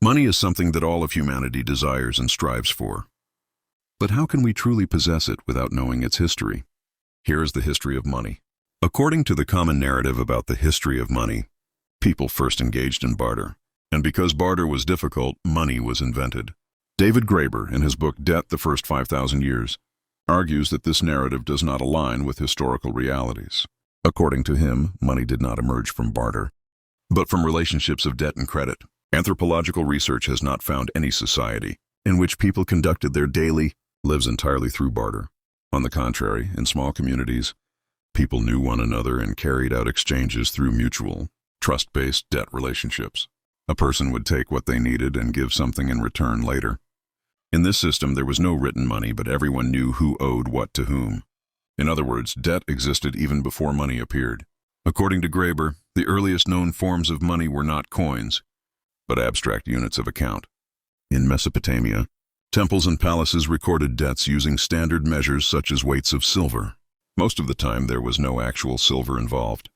Money is something that all of humanity desires and strives for. But how can we truly possess it without knowing its history? Here is the history of money. According to the common narrative about the history of money, people first engaged in barter. And because barter was difficult, money was invented. David Graeber, in his book Debt, the First 5,000 Years, argues that this narrative does not align with historical realities. According to him, money did not emerge from barter, but from relationships of debt and credit. Anthropological research has not found any society in which people conducted their daily lives entirely through barter. On the contrary, in small communities, people knew one another and carried out exchanges through mutual, trust-based debt relationships. A person would take what they needed and give something in return later. In this system, there was no written money, but everyone knew who owed what to whom. In other words, debt existed even before money appeared. According to Graeber, the earliest known forms of money were not coins, but abstract units of account. In Mesopotamia, temples and palaces recorded debts using standard measures such as weights of silver. Most of the time, there was no actual silver involved.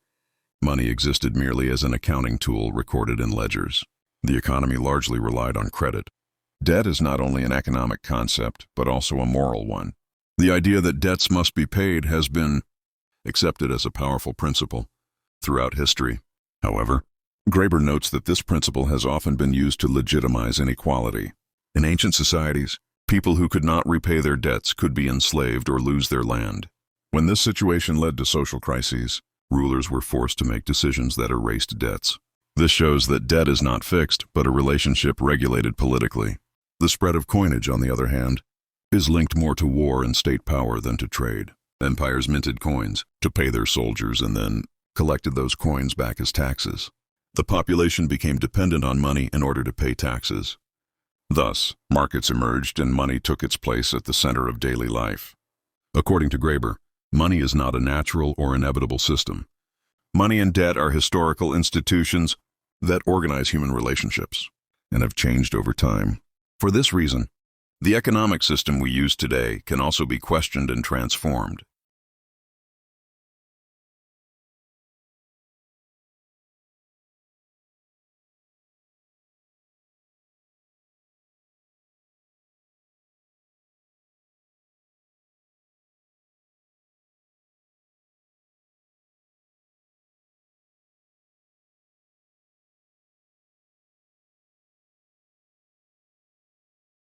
Money existed merely as an accounting tool recorded in ledgers. The economy largely relied on credit. Debt is not only an economic concept, but also a moral one. The idea that debts must be paid has been accepted as a powerful principle throughout history. However, Graeber notes that this principle has often been used to legitimize inequality. In ancient societies, people who could not repay their debts could be enslaved or lose their land. When this situation led to social crises, rulers were forced to make decisions that erased debts. This shows that debt is not fixed, but a relationship regulated politically. The spread of coinage, on the other hand, is linked more to war and state power than to trade. Empires minted coins to pay their soldiers and then collected those coins back as taxes. The population became dependent on money in order to pay taxes. Thus, markets emerged and money took its place at the center of daily life. According to Graeber, money is not a natural or inevitable system. Money and debt are historical institutions that organize human relationships and have changed over time. For this reason, the economic system we use today can also be questioned and transformed.